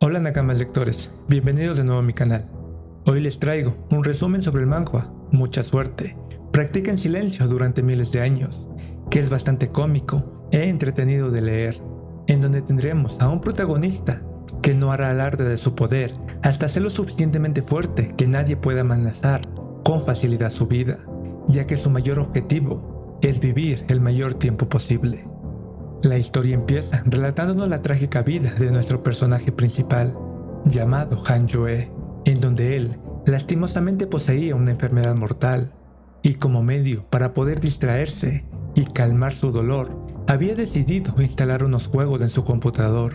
Hola Nakamas lectores, bienvenidos de nuevo a mi canal. Hoy les traigo un resumen sobre el manhwa, Mucha Suerte, practica en silencio durante miles de años, que es bastante cómico e entretenido de leer, en donde tendremos a un protagonista que no hará alarde de su poder hasta ser lo suficientemente fuerte que nadie pueda amenazar con facilidad su vida, ya que su mayor objetivo es vivir el mayor tiempo posible. La historia empieza relatándonos la trágica vida de nuestro personaje principal, llamado Han Joe, en donde él lastimosamente poseía una enfermedad mortal, y como medio para poder distraerse y calmar su dolor, había decidido instalar unos juegos en su computador,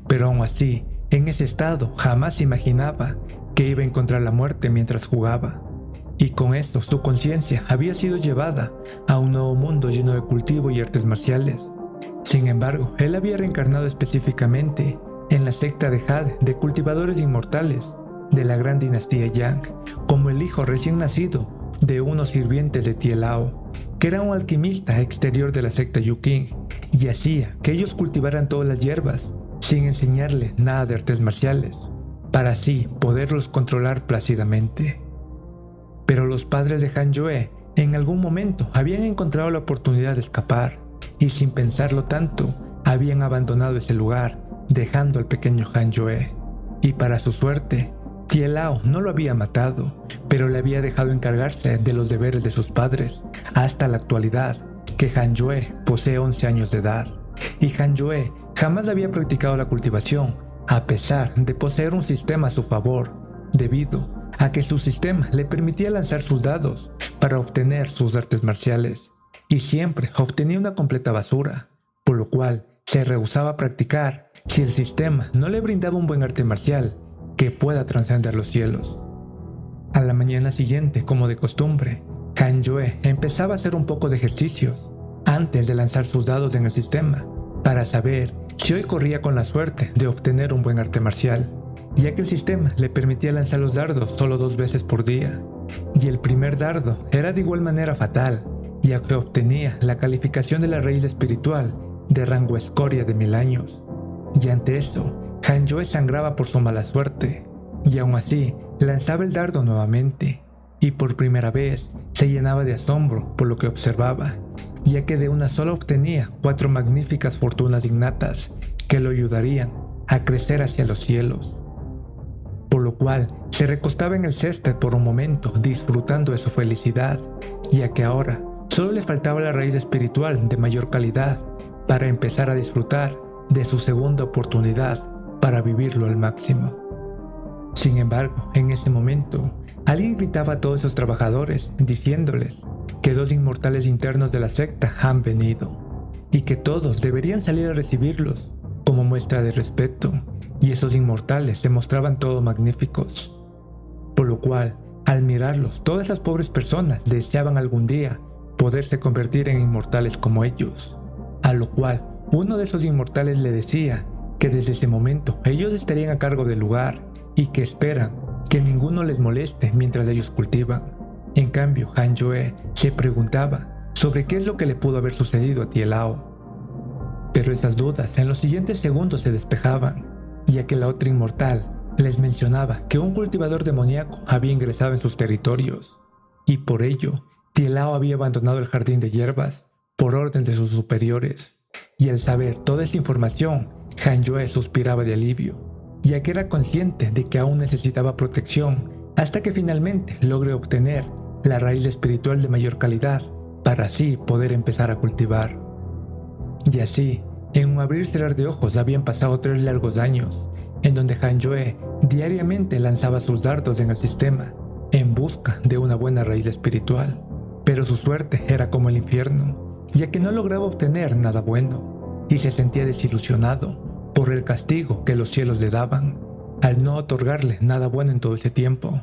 pero aún así, en ese estado jamás imaginaba que iba a encontrar la muerte mientras jugaba. Y con eso su conciencia había sido llevada a un nuevo mundo lleno de cultivo y artes marciales. Sin embargo, él había reencarnado específicamente en la secta de Jade de cultivadores inmortales de la gran dinastía Yang, como el hijo recién nacido de unos sirvientes de Tielao, que era un alquimista exterior de la secta Yuking, y hacía que ellos cultivaran todas las hierbas sin enseñarle nada de artes marciales, para así poderlos controlar plácidamente. Pero los padres de Han Joe en algún momento habían encontrado la oportunidad de escapar, y sin pensarlo tanto, habían abandonado ese lugar, dejando al pequeño Han Joe. Y para su suerte, Tielao no lo había matado, pero le había dejado encargarse de los deberes de sus padres, hasta la actualidad, que Han Joe posee 11 años de edad. Y Han Joe jamás había practicado la cultivación, a pesar de poseer un sistema a su favor, debido a que su sistema le permitía lanzar sus dados para obtener sus artes marciales, y siempre obtenía una completa basura, por lo cual se rehusaba a practicar si el sistema no le brindaba un buen arte marcial que pueda trascender los cielos. A la mañana siguiente, como de costumbre, Han Joe empezaba a hacer un poco de ejercicios antes de lanzar sus dados en el sistema, para saber si hoy corría con la suerte de obtener un buen arte marcial, ya que el sistema le permitía lanzar los dardos solo 2 veces por día, y el primer dardo era de igual manera fatal, ya que obtenía la calificación de la raíz espiritual de rango escoria de 1000 años. Y ante eso, Han Joe sangraba por su mala suerte, y aún así lanzaba el dardo nuevamente, y por primera vez se llenaba de asombro por lo que observaba, ya que de una sola obtenía 4 magníficas fortunas innatas que lo ayudarían a crecer hacia los cielos. Por lo cual se recostaba en el césped por un momento disfrutando de su felicidad, ya que ahora solo le faltaba la raíz espiritual de mayor calidad para empezar a disfrutar de su segunda oportunidad para vivirlo al máximo. Sin embargo, en ese momento, alguien gritaba a todos esos trabajadores diciéndoles que 2 inmortales internos de la secta han venido y que todos deberían salir a recibirlos como muestra de respeto, y esos inmortales se mostraban todos magníficos. Por lo cual, al mirarlos, todas esas pobres personas deseaban algún día poderse convertir en inmortales como ellos, a lo cual uno de esos inmortales le decía que desde ese momento ellos estarían a cargo del lugar y que esperan que ninguno les moleste mientras ellos cultivan. En cambio, Han Joe se preguntaba sobre qué es lo que le pudo haber sucedido a Tielao. Pero esas dudas en los siguientes segundos se despejaban, ya que la otra inmortal les mencionaba que un cultivador demoníaco había ingresado en sus territorios, y por ello Tielao había abandonado el jardín de hierbas por orden de sus superiores. Y al saber toda esta información, Han Joe suspiraba de alivio, ya que era consciente de que aún necesitaba protección hasta que finalmente logre obtener la raíz espiritual de mayor calidad para así poder empezar a cultivar. Y así, en un abrir y cerrar de ojos habían pasado 3 largos años, en donde Han Joe diariamente lanzaba sus dardos en el sistema en busca de una buena raíz espiritual. Pero su suerte era como el infierno, ya que no lograba obtener nada bueno, y se sentía desilusionado por el castigo que los cielos le daban, al no otorgarle nada bueno en todo ese tiempo,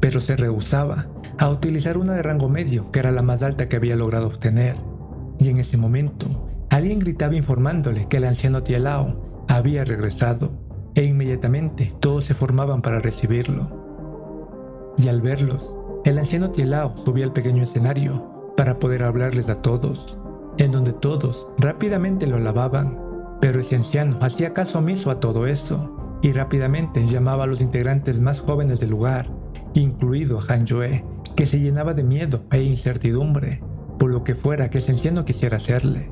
pero se rehusaba a utilizar una de rango medio que era la más alta que había logrado obtener. Y en ese momento, alguien gritaba informándole que el anciano Tielao había regresado, e inmediatamente todos se formaban para recibirlo. Y al verlos, el anciano Tielao subía al pequeño escenario para poder hablarles a todos, en donde todos rápidamente lo alababan, pero ese anciano hacía caso omiso a todo eso, y rápidamente llamaba a los integrantes más jóvenes del lugar, incluido a Han Yue, que se llenaba de miedo e incertidumbre por lo que fuera que ese anciano quisiera hacerle.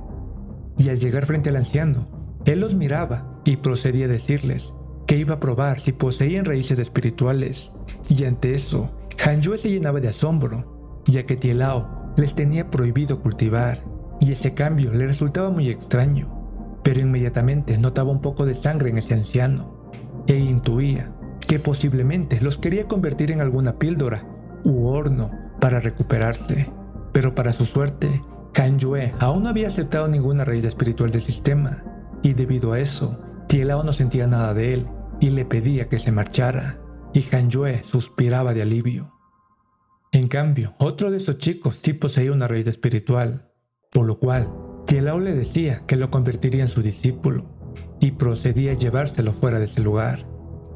Y al llegar frente al anciano, él los miraba y procedía a decirles que iba a probar si poseían raíces espirituales, y ante eso, Han Yue se llenaba de asombro, ya que Tielao les tenía prohibido cultivar, y ese cambio le resultaba muy extraño, pero inmediatamente notaba un poco de sangre en ese anciano, e intuía que posiblemente los quería convertir en alguna píldora u horno para recuperarse. Pero para su suerte, Han Yue aún no había aceptado ninguna raíz espiritual del sistema, y debido a eso, Tielao no sentía nada de él y le pedía que se marchara, y Han Yue suspiraba de alivio. En cambio, otro de esos chicos sí poseía una raíz espiritual, por lo cual Tielao le decía que lo convertiría en su discípulo, y procedía a llevárselo fuera de ese lugar.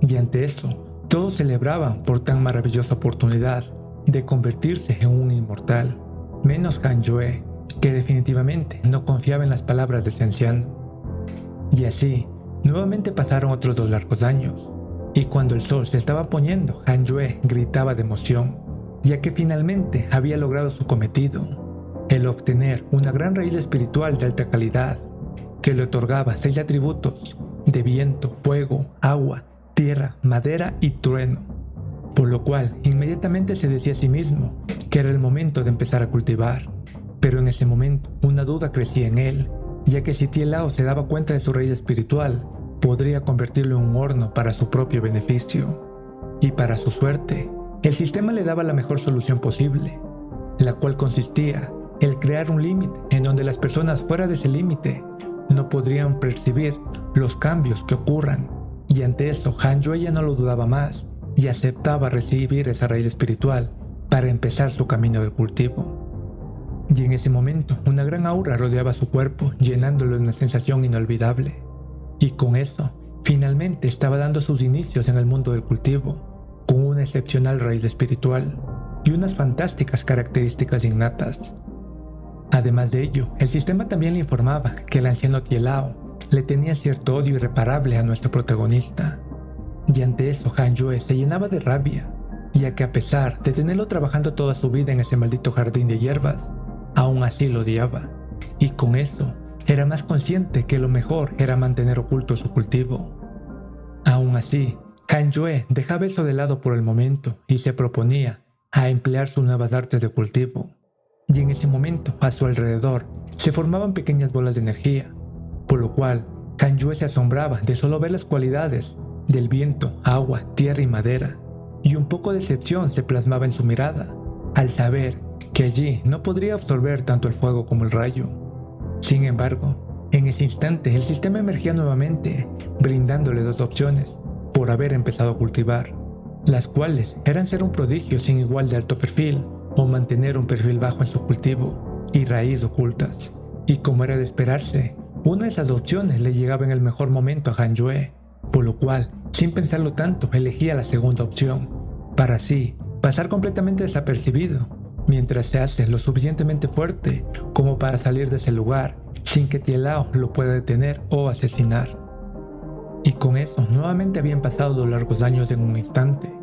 Y ante eso, todos celebraban por tan maravillosa oportunidad de convertirse en un inmortal, menos Han Yue, que definitivamente no confiaba en las palabras de ese anciano. Y así, nuevamente pasaron otros 2 largos años, y cuando el sol se estaba poniendo, Han Yue gritaba de emoción, ya que finalmente había logrado su cometido, el obtener una gran raíz espiritual de alta calidad, que le otorgaba 6 atributos de viento, fuego, agua, tierra, madera y trueno, por lo cual inmediatamente se decía a sí mismo que era el momento de empezar a cultivar. Pero en ese momento una duda crecía en él, ya que si Tielao se daba cuenta de su raíz espiritual, podría convertirlo en un horno para su propio beneficio. Y para su suerte, el sistema le daba la mejor solución posible, la cual consistía en crear un límite en donde las personas fuera de ese límite no podrían percibir los cambios que ocurran, y ante eso Han Yue ya no lo dudaba más y aceptaba recibir esa raíz espiritual para empezar su camino del cultivo. Y en ese momento una gran aura rodeaba su cuerpo, llenándolo de una sensación inolvidable, y con eso finalmente estaba dando sus inicios en el mundo del cultivo, con una excepcional raíz espiritual y unas fantásticas características innatas. Además de ello, el sistema también le informaba que el anciano Tielao le tenía cierto odio irreparable a nuestro protagonista, y ante eso Han Yue se llenaba de rabia, ya que a pesar de tenerlo trabajando toda su vida en ese maldito jardín de hierbas, aún así lo odiaba, y con eso era más consciente que lo mejor era mantener oculto su cultivo. Aún así, Han Yue dejaba eso de lado por el momento y se proponía a emplear sus nuevas artes de cultivo, y en ese momento a su alrededor se formaban pequeñas bolas de energía, por lo cual Han Yue se asombraba de solo ver las cualidades del viento, agua, tierra y madera, y un poco de decepción se plasmaba en su mirada, al saber que allí no podría absorber tanto el fuego como el rayo. Sin embargo, en ese instante el sistema emergía nuevamente, brindándole 2 opciones por haber empezado a cultivar, las cuales eran ser un prodigio sin igual de alto perfil o mantener un perfil bajo en su cultivo y raíz ocultas. Y como era de esperarse, una de esas opciones le llegaba en el mejor momento a Han Yue, por lo cual, sin pensarlo tanto, elegía la segunda opción, para así pasar completamente desapercibido, mientras se hace lo suficientemente fuerte como para salir de ese lugar sin que Tielao lo pueda detener o asesinar. Y con eso nuevamente habían pasado 2 largos años en un instante,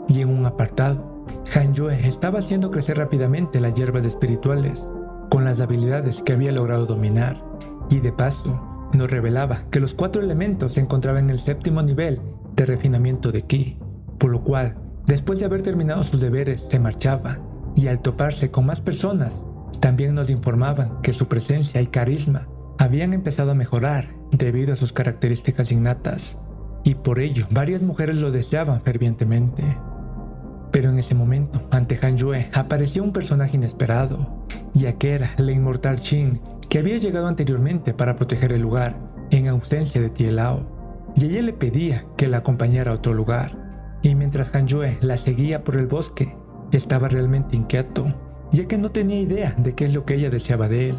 y en un apartado, Han Yue estaba haciendo crecer rápidamente las hierbas espirituales con las habilidades que había logrado dominar, y de paso nos revelaba que los 4 elementos se encontraban en el 7º nivel de refinamiento de Ki, por lo cual, después de haber terminado sus deberes, se marchaba, y al toparse con más personas, también nos informaban que su presencia y carisma habían empezado a mejorar debido a sus características innatas, y por ello varias mujeres lo deseaban fervientemente. Pero en ese momento, ante Han Yue apareció un personaje inesperado, ya que era la inmortal Qin, que había llegado anteriormente para proteger el lugar en ausencia de Tielao, y ella le pedía que la acompañara a otro lugar. Y mientras Han Yue la seguía por el bosque, estaba realmente inquieto, ya que no tenía idea de qué es lo que ella deseaba de él,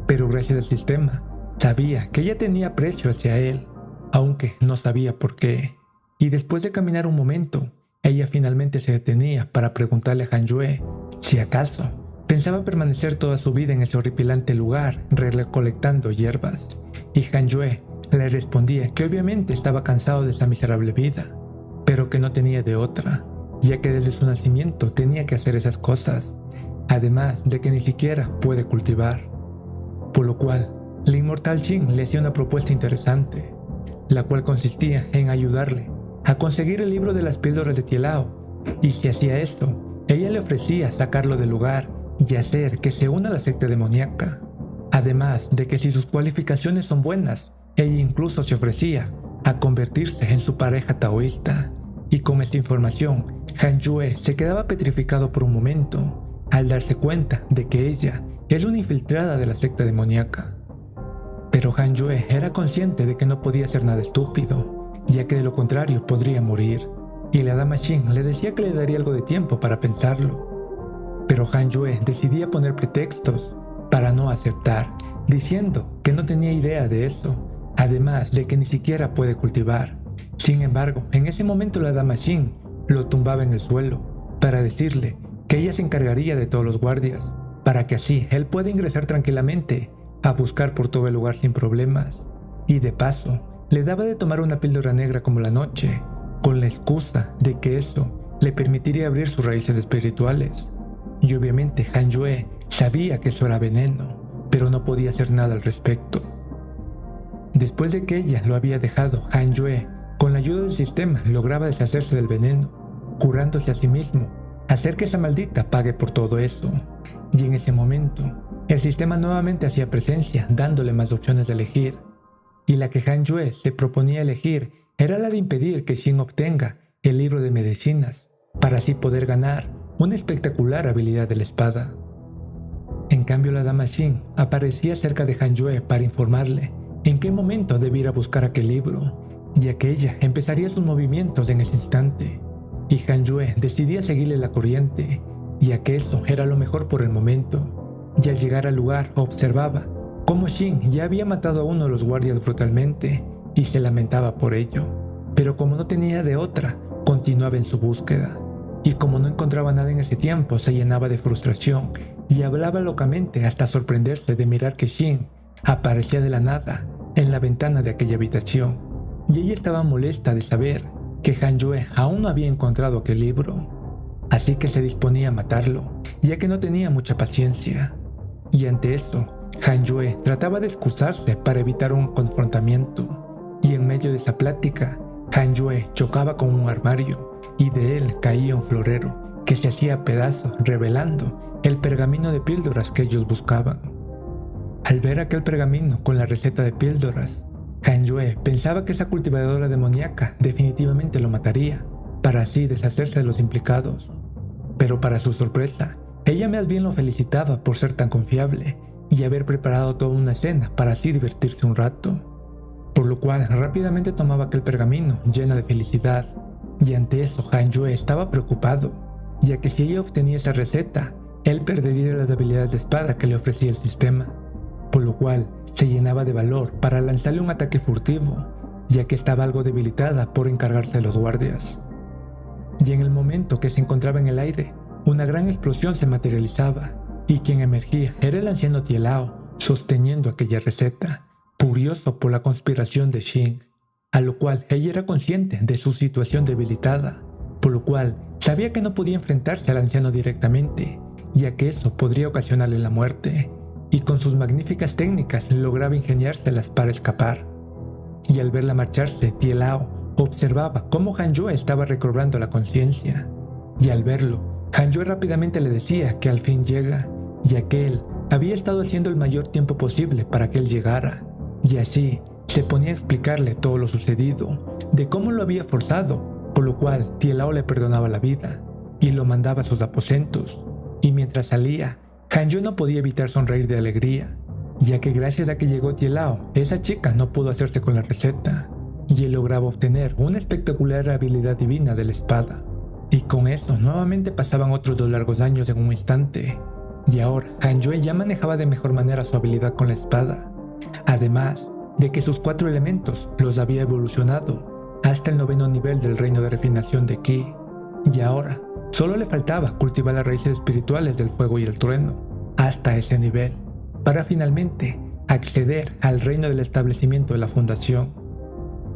pero gracias al sistema, sabía que ella tenía aprecio hacia él, aunque no sabía por qué. Y después de caminar un momento, ella finalmente se detenía para preguntarle a Han Yue si acaso pensaba permanecer toda su vida en ese horripilante lugar recolectando hierbas, y Han Yue le respondía que obviamente estaba cansado de esa miserable vida, pero que no tenía de otra, ya que desde su nacimiento tenía que hacer esas cosas, además de que ni siquiera puede cultivar. Por lo cual, la inmortal Shin le hacía una propuesta interesante, la cual consistía en ayudarle a conseguir el libro de las píldoras de Tielao, y si hacía esto, ella le ofrecía sacarlo del lugar y hacer que se una a la secta demoníaca. Además de que si sus cualificaciones son buenas, ella incluso se ofrecía a convertirse en su pareja taoísta. Y con esta información, Han Yue se quedaba petrificado por un momento, al darse cuenta de que ella es una infiltrada de la secta demoníaca. Pero Han Yue era consciente de que no podía hacer nada estúpido, ya que de lo contrario podría morir, y la dama Shin le decía que le daría algo de tiempo para pensarlo. Pero Han Yue decidía poner pretextos para no aceptar, diciendo que no tenía idea de eso, además de que ni siquiera puede cultivar. Sin embargo, en ese momento la dama Shin lo tumbaba en el suelo para decirle que ella se encargaría de todos los guardias, para que así él pueda ingresar tranquilamente a buscar por todo el lugar sin problemas, y de paso le daba de tomar una píldora negra como la noche, con la excusa de que eso le permitiría abrir sus raíces espirituales. Y obviamente Han Yue sabía que eso era veneno, pero no podía hacer nada al respecto. Después de que ella lo había dejado, Han Yue, con la ayuda del sistema, lograba deshacerse del veneno, curándose a sí mismo, hacer que esa maldita pague por todo eso. Y en ese momento, el sistema nuevamente hacía presencia, dándole más opciones de elegir. Y la que Han Yue se proponía elegir era la de impedir que Shin obtenga el libro de medicinas, para así poder ganar una espectacular habilidad de la espada. En cambio, la dama Shin aparecía cerca de Han Yue para informarle en qué momento debía ir a buscar aquel libro, ya que ella empezaría sus movimientos en ese instante, y Han Yue decidía seguirle la corriente, ya que eso era lo mejor por el momento. Y al llegar al lugar observaba cómo Shin ya había matado a uno de los guardias brutalmente y se lamentaba por ello, pero como no tenía de otra, continuaba en su búsqueda, y como no encontraba nada en ese tiempo, se llenaba de frustración y hablaba locamente hasta sorprenderse de mirar que Shin aparecía de la nada en la ventana de aquella habitación, y ella estaba molesta de saber que Han Yue aún no había encontrado aquel libro, así que se disponía a matarlo, ya que no tenía mucha paciencia. Y ante esto, Han Yue trataba de excusarse para evitar un confrontamiento, y en medio de esa plática, Han Yue chocaba con un armario, y de él caía un florero que se hacía pedazos, revelando el pergamino de píldoras que ellos buscaban. Al ver aquel pergamino con la receta de píldoras, Han Yue pensaba que esa cultivadora demoníaca definitivamente lo mataría, para así deshacerse de los implicados. Pero para su sorpresa, ella más bien lo felicitaba por ser tan confiable y haber preparado toda una escena para así divertirse un rato. Por lo cual rápidamente tomaba aquel pergamino llena de felicidad, y ante eso Han Yue estaba preocupado, ya que si ella obtenía esa receta, él perdería las habilidades de espada que le ofrecía el sistema, por lo cual se llenaba de valor para lanzarle un ataque furtivo, ya que estaba algo debilitada por encargarse de los guardias. Y en el momento que se encontraba en el aire, una gran explosión se materializaba, y quien emergía era el anciano Tielao, sosteniendo aquella receta, furioso por la conspiración de Shin, a lo cual ella era consciente de su situación debilitada, por lo cual sabía que no podía enfrentarse al anciano directamente, ya que eso podría ocasionarle la muerte, y con sus magníficas técnicas lograba ingeniárselas para escapar. Y al verla marcharse, Tielao observaba cómo Han Yue estaba recobrando la conciencia, y al verlo, Han Yue rápidamente le decía que al fin llega, ya que él había estado haciendo el mayor tiempo posible para que él llegara, y así se ponía a explicarle todo lo sucedido, de cómo lo había forzado, por lo cual Tielao le perdonaba la vida y lo mandaba a sus aposentos. Y mientras salía, Han Yue no podía evitar sonreír de alegría, ya que gracias a que llegó Tielao, esa chica no pudo hacerse con la receta, y él lograba obtener una espectacular habilidad divina de la espada. Y con eso nuevamente pasaban otros 2 largos años en un instante, y ahora Han Yue ya manejaba de mejor manera su habilidad con la espada, además de que sus 4 elementos los había evolucionado hasta el 9º nivel del reino de refinación de Ki, y ahora solo le faltaba cultivar las raíces espirituales del fuego y el trueno hasta ese nivel, para finalmente acceder al reino del establecimiento de la fundación.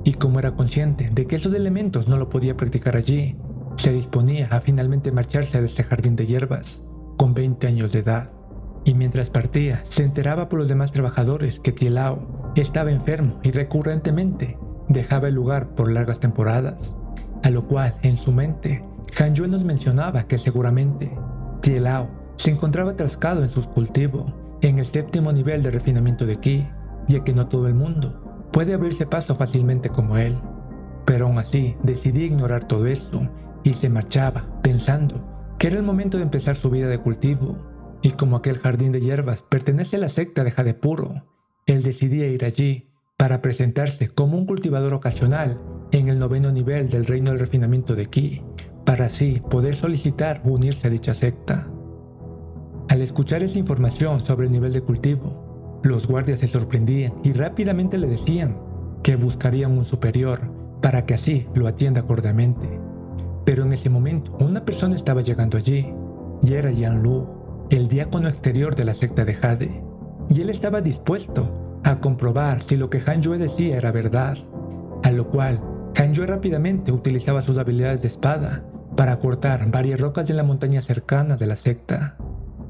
Y como era consciente de que esos elementos no lo podía practicar allí, se disponía a finalmente marcharse de este jardín de hierbas, con 20 años de edad. Y mientras partía, se enteraba por los demás trabajadores que Tielao estaba enfermo y recurrentemente dejaba el lugar por largas temporadas, a lo cual, en su mente, Han Yue nos mencionaba que seguramente Tielao se encontraba atascado en sus cultivos, en el 7º nivel de refinamiento de Qi, ya que no todo el mundo puede abrirse paso fácilmente como él. Pero aún así, decidí ignorar todo eso y se marchaba, pensando que era el momento de empezar su vida de cultivo, y como aquel jardín de hierbas pertenece a la secta de Jade Puro, él decidía ir allí para presentarse como un cultivador ocasional en el 9º nivel del reino del refinamiento de Qi, para así poder solicitar unirse a dicha secta. Al escuchar esa información sobre el nivel de cultivo, los guardias se sorprendían y rápidamente le decían que buscarían un superior para que así lo atienda acordemente. Pero en ese momento una persona estaba llegando allí, y era Yan Lu, el diácono exterior de la secta de Jade, y él estaba dispuesto a comprobar si lo que Han Yue decía era verdad, a lo cual Han Yue rápidamente utilizaba sus habilidades de espada para cortar varias rocas de la montaña cercana de la secta.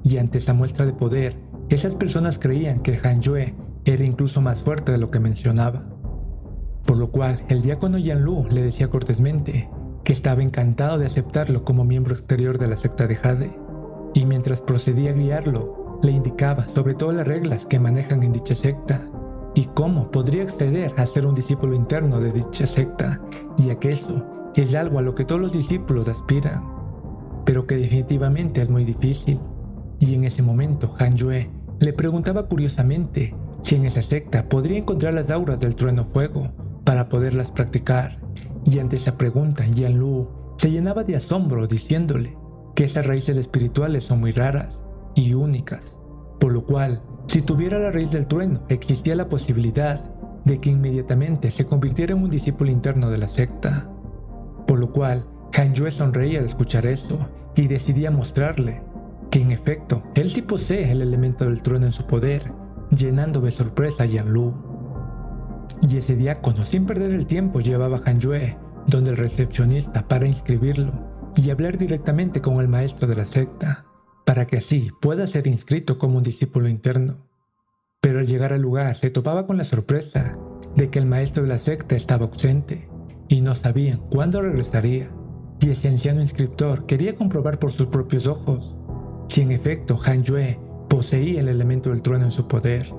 Y ante esa muestra de poder, esas personas creían que Han Yue era incluso más fuerte de lo que mencionaba. Por lo cual, el diácono Yan Lu le decía cortésmente que estaba encantado de aceptarlo como miembro exterior de la secta de Jade, y mientras procedía a guiarlo, le indicaba sobre todas las reglas que manejan en dicha secta, y cómo podría acceder a ser un discípulo interno de dicha secta, ya que eso es algo a lo que todos los discípulos aspiran, pero que definitivamente es muy difícil. Y en ese momento Han Yue le preguntaba curiosamente si en esa secta podría encontrar las auras del trueno fuego para poderlas practicar, y ante esa pregunta Yan Lu se llenaba de asombro diciéndole que esas raíces espirituales son muy raras y únicas, por lo cual si tuviera la raíz del trueno existía la posibilidad de que inmediatamente se convirtiera en un discípulo interno de la secta, por lo cual Han Yue sonreía de escuchar eso y decidía mostrarle que en efecto él sí posee el elemento del trueno en su poder, llenando de sorpresa a Yan Lu. Y ese diácono, sin perder el tiempo, llevaba a Han Yue donde el recepcionista para inscribirlo y hablar directamente con el maestro de la secta, para que así pueda ser inscrito como un discípulo interno. Pero al llegar al lugar se topaba con la sorpresa de que el maestro de la secta estaba ausente y no sabían cuándo regresaría, y ese anciano inscriptor quería comprobar por sus propios ojos si en efecto Han Yue poseía el elemento del trueno en su poder.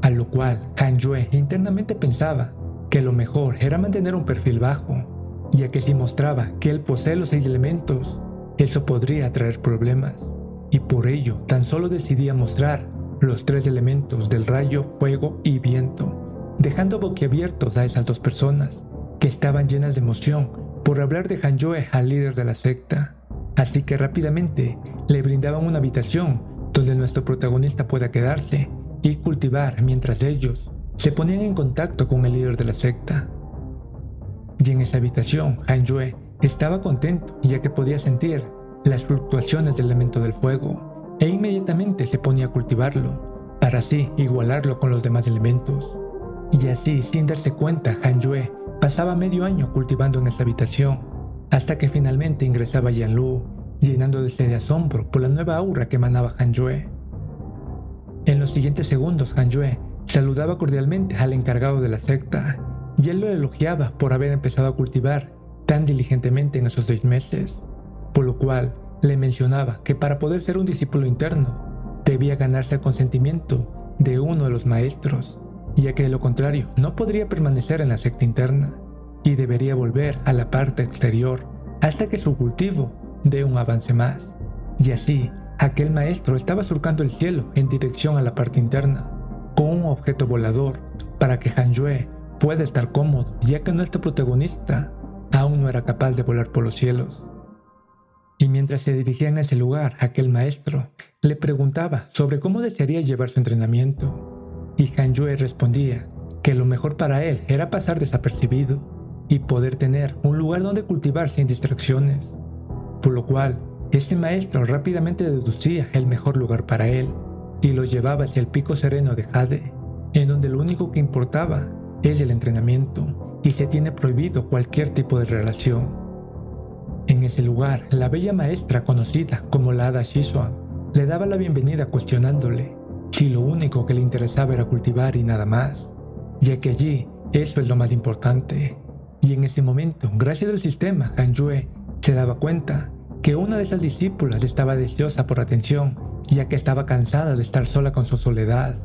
A lo cual Han Yue internamente pensaba que lo mejor era mantener un perfil bajo, ya que si mostraba que él posee los 6 elementos, eso podría traer problemas, y por ello tan solo decidía mostrar los 3 elementos del rayo, fuego y viento, dejando boquiabiertos a esas 2 personas que estaban llenas de emoción por hablar de Han Yue al líder de la secta. Así que rápidamente le brindaban una habitación donde nuestro protagonista pueda quedarse y cultivar mientras ellos se ponían en contacto con el líder de la secta. Y en esa habitación Han Yue estaba contento ya que podía sentir las fluctuaciones del elemento del fuego e inmediatamente se ponía a cultivarlo para así igualarlo con los demás elementos. Y así, sin darse cuenta, Han Yue pasaba medio año cultivando en esa habitación hasta que finalmente ingresaba Yan Lu, llenándose de asombro por la nueva aura que emanaba Han Yue. En los siguientes segundos Han Yue saludaba cordialmente al encargado de la secta y él lo elogiaba por haber empezado a cultivar tan diligentemente en esos 6 meses, por lo cual le mencionaba que para poder ser un discípulo interno debía ganarse el consentimiento de uno de los maestros, ya que de lo contrario no podría permanecer en la secta interna y debería volver a la parte exterior hasta que su cultivo dé un avance más. Y así, aquel maestro estaba surcando el cielo en dirección a la parte interna con un objeto volador para que Han Yue pueda estar cómodo, ya que nuestro protagonista aún no era capaz de volar por los cielos. Y mientras se dirigían a ese lugar, aquel maestro le preguntaba sobre cómo desearía llevar su entrenamiento, y Han Yue respondía que lo mejor para él era pasar desapercibido y poder tener un lugar donde cultivar sin distracciones, por lo cual este maestro rápidamente deducía el mejor lugar para él, y lo llevaba hacia el pico sereno de Jade, en donde lo único que importaba es el entrenamiento y se tiene prohibido cualquier tipo de relación. En ese lugar, la bella maestra conocida como la Hada Shizue le daba la bienvenida cuestionándole si lo único que le interesaba era cultivar y nada más, ya que allí eso es lo más importante. Y en ese momento, gracias al sistema, Hanjue se daba cuenta que una de esas discípulas estaba deseosa por atención, ya que estaba cansada de estar sola con su soledad.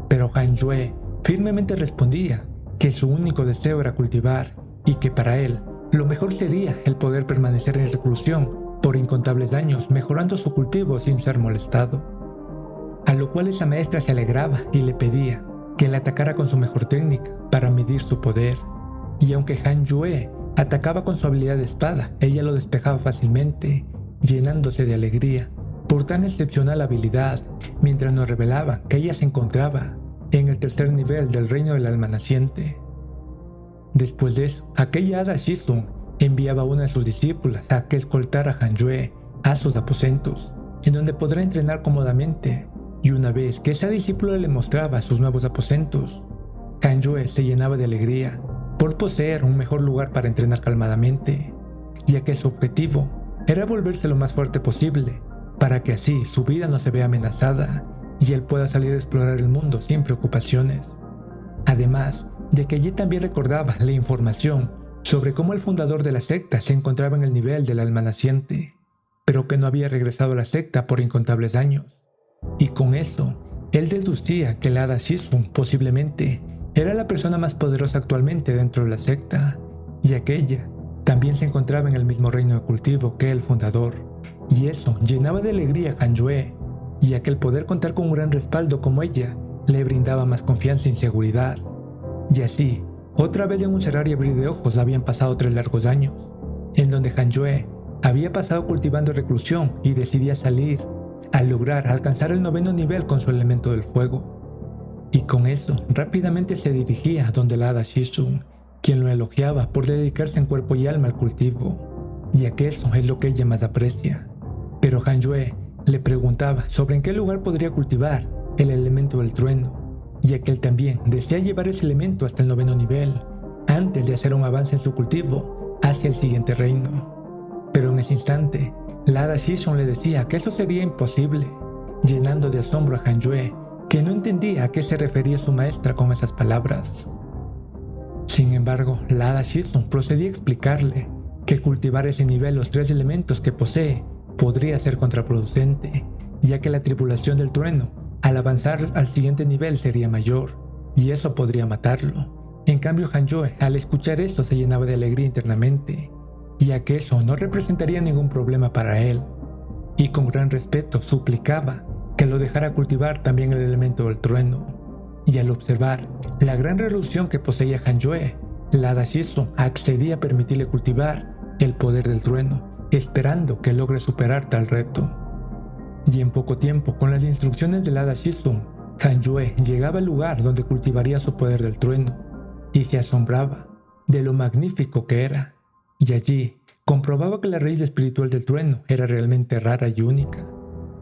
Pero Hanjue firmemente respondía que su único deseo era cultivar y que para él lo mejor sería el poder permanecer en reclusión por incontables años mejorando su cultivo sin ser molestado. A lo cual esa maestra se alegraba y le pedía que le atacara con su mejor técnica para medir su poder. Y aunque Hanjue atacaba con su habilidad de espada, ella lo despejaba fácilmente, llenándose de alegría por tan excepcional habilidad, mientras nos revelaba que ella se encontraba en el tercer nivel del reino del alma naciente. Después de eso, aquella Hada Shizue enviaba a una de sus discípulas a que escoltara a Hanjue a sus aposentos, en donde podrá entrenar cómodamente, y una vez que esa discípula le mostraba sus nuevos aposentos, Hanjue se llenaba de alegría por poseer un mejor lugar para entrenar calmadamente, ya que su objetivo era volverse lo más fuerte posible, para que así su vida no se vea amenazada y él pueda salir a explorar el mundo sin preocupaciones. Además de que allí también recordaba la información sobre cómo el fundador de la secta se encontraba en el nivel del alma naciente, pero que no había regresado a la secta por incontables años. Y con eso, él deducía que la Hada Shizue posiblemente era la persona más poderosa actualmente dentro de la secta, ya que ella también se encontraba en el mismo reino de cultivo que el fundador, y eso llenaba de alegría a Hanjue, ya que el poder contar con un gran respaldo como ella le brindaba más confianza y seguridad. Y así, otra vez en un cerrar y abrir de ojos habían pasado 3 largos años, en donde Hanjue había pasado cultivando reclusión y decidía salir al lograr alcanzar el 9º nivel con su elemento del fuego. Y con eso, rápidamente se dirigía a donde la Hada Shizue, quien lo elogiaba por dedicarse en cuerpo y alma al cultivo, ya que eso es lo que ella más aprecia. Pero Hanjue le preguntaba sobre en qué lugar podría cultivar el elemento del trueno, ya que él también desea llevar ese elemento hasta el 9º nivel, antes de hacer un avance en su cultivo hacia el siguiente reino. Pero en ese instante, la Hada Shizue le decía que eso sería imposible, llenando de asombro a Hanjue, que no entendía a qué se refería su maestra con esas palabras. Sin embargo, la Hada Shizue procedía a explicarle que cultivar ese nivel los 3 elementos que posee podría ser contraproducente, ya que la tribulación del trueno al avanzar al siguiente nivel sería mayor, y eso podría matarlo. En cambio, Hanjue al escuchar esto se llenaba de alegría internamente, ya que eso no representaría ningún problema para él, y con gran respeto suplicaba que lo dejara cultivar también el elemento del trueno. Y al observar la gran resolución que poseía Hanjue, la Hada Shizue accedía a permitirle cultivar el poder del trueno, esperando que logre superar tal reto. Y en poco tiempo, con las instrucciones de la Hada Shizue, Hanjue llegaba al lugar donde cultivaría su poder del trueno, y se asombraba de lo magnífico que era, y allí comprobaba que la raíz espiritual del trueno era realmente rara y única,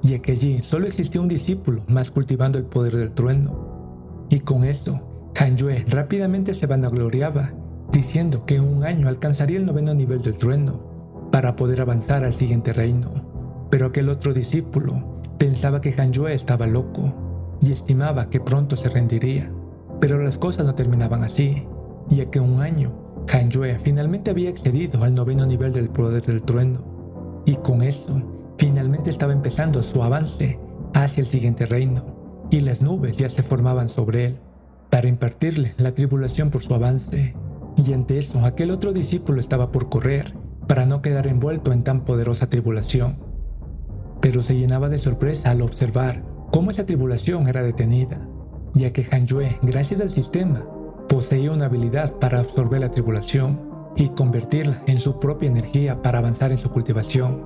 ya que allí solo existía un discípulo más cultivando el poder del trueno. Y con esto, Hanjue rápidamente se vanagloriaba, diciendo que en un año alcanzaría el 9º nivel del trueno, para poder avanzar al siguiente reino. Pero aquel otro discípulo pensaba que Hanjue estaba loco, y estimaba que pronto se rendiría. Pero las cosas no terminaban así, ya que en un año, Hanjue finalmente había accedido al 9º nivel del poder del trueno, y con eso, finalmente estaba empezando su avance hacia el siguiente reino, y las nubes ya se formaban sobre él, para impartirle la tribulación por su avance, y ante eso aquel otro discípulo estaba por correr, para no quedar envuelto en tan poderosa tribulación. Pero se llenaba de sorpresa al observar cómo esa tribulación era detenida, ya que Hanjue, gracias al sistema, poseía una habilidad para absorber la tribulación y convertirla en su propia energía para avanzar en su cultivación,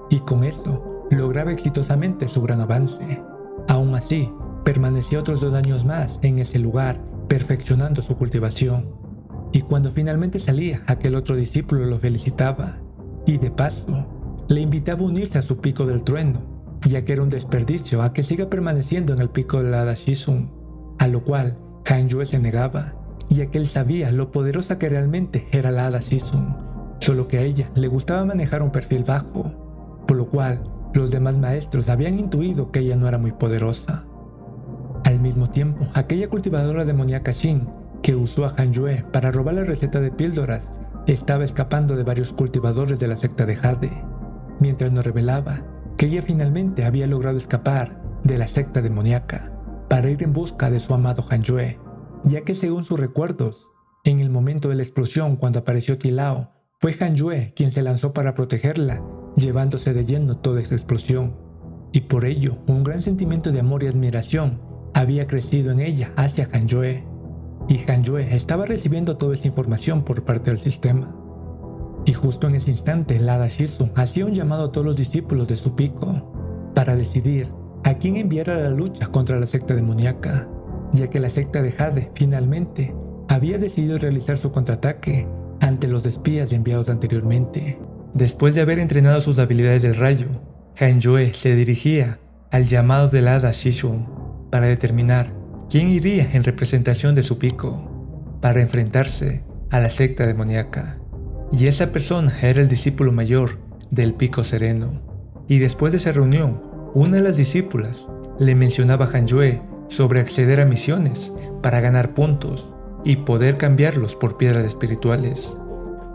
y con esto lograba exitosamente su gran avance. Aún así, permaneció otros 2 años más en ese lugar, perfeccionando su cultivación, y cuando finalmente salía, aquel otro discípulo lo felicitaba, y de paso, le invitaba a unirse a su pico del trueno, ya que era un desperdicio a que siga permaneciendo en el pico de la Hada Shizun, a lo cual Hanyue se negaba, ya que él sabía lo poderosa que realmente era la Hada Shizun, solo que a ella le gustaba manejar un perfil bajo, por lo cual los demás maestros habían intuido que ella no era muy poderosa. Al mismo tiempo, aquella cultivadora demoníaca Shin, que usó a Hanyue para robar la receta de píldoras, estaba escapando de varios cultivadores de la secta de Jade, mientras nos revelaba que ella finalmente había logrado escapar de la secta demoníaca para ir en busca de su amado Hanyue, ya que según sus recuerdos, en el momento de la explosión cuando apareció Tilao, fue Hanyue quien se lanzó para protegerla, llevándose de lleno toda esa explosión, y por ello un gran sentimiento de amor y admiración había crecido en ella hacia Hanyue, y Hanyue estaba recibiendo toda esa información por parte del sistema. Y justo en ese instante, la Hada Shizun hacía un llamado a todos los discípulos de su pico para decidir a quién enviar a la lucha contra la secta demoníaca, ya que la secta de Jade finalmente había decidido realizar su contraataque ante los espías enviados anteriormente. Después de haber entrenado sus habilidades del rayo, Hanyue se dirigía al llamado de la Hada Shizun para determinar quién iría en representación de su pico para enfrentarse a la secta demoníaca. Y esa persona era el discípulo mayor del Pico Sereno. Y después de esa reunión, una de las discípulas le mencionaba a Hanyue sobre acceder a misiones para ganar puntos y poder cambiarlos por piedras espirituales.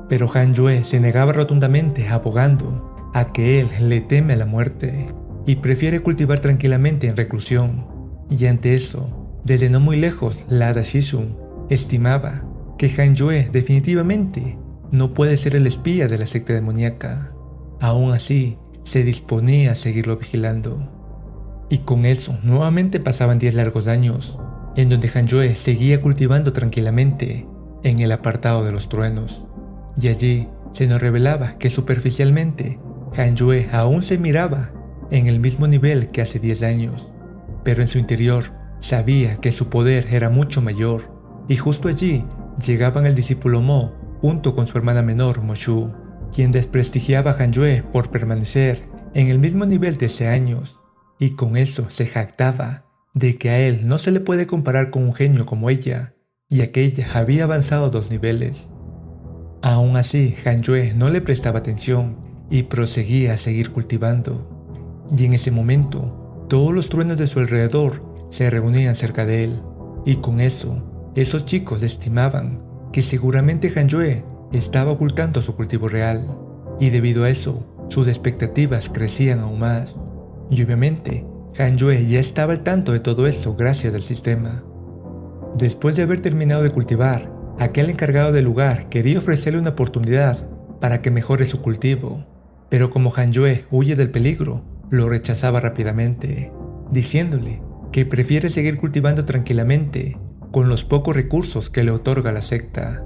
Pero Hanyue se negaba rotundamente, abogando a que él le teme a la muerte y prefiere cultivar tranquilamente en reclusión. Y ante eso, desde no muy lejos, la Hada Shizun estimaba que Hanyue definitivamente no puede ser el espía de la secta demoníaca. Aún así, se disponía a seguirlo vigilando. Y con eso, nuevamente pasaban 10 largos años, en donde Hanyue seguía cultivando tranquilamente en el apartado de los truenos. Y allí se nos revelaba que superficialmente, Hanyue aún se miraba en el mismo nivel que hace 10 años, pero en su interior sabía que su poder era mucho mayor, y justo allí llegaban el discípulo Mo junto con su hermana menor Moshu, quien desprestigiaba a Hanyue por permanecer en el mismo nivel de hace años, y con eso se jactaba de que a él no se le puede comparar con un genio como ella, ya que ella había avanzado 2 niveles. Aún así, Hanyue no le prestaba atención y proseguía a seguir cultivando, y en ese momento todos los truenos de su alrededor se reunían cerca de él, y con eso esos chicos estimaban que seguramente Hanyue estaba ocultando su cultivo real, y debido a eso, sus expectativas crecían aún más. Y obviamente, Hanyue ya estaba al tanto de todo eso gracias al sistema. Después de haber terminado de cultivar, aquel encargado del lugar quería ofrecerle una oportunidad para que mejore su cultivo, pero como Hanyue huye del peligro, lo rechazaba rápidamente, diciéndole que prefiere seguir cultivando tranquilamente con los pocos recursos que le otorga la secta.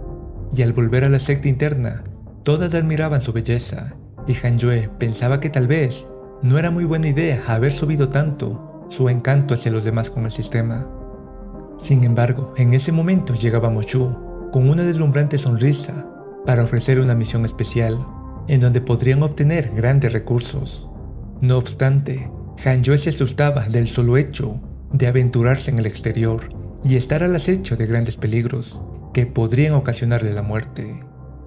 Y al volver a la secta interna, todas admiraban su belleza, y Hanyue pensaba que tal vez no era muy buena idea haber subido tanto su encanto hacia los demás con el sistema. Sin embargo, en ese momento llegaba Moshu con una deslumbrante sonrisa para ofrecer una misión especial, en donde podrían obtener grandes recursos. No obstante, Hanyue se asustaba del solo hecho de aventurarse en el exterior y estar al acecho de grandes peligros que podrían ocasionarle la muerte.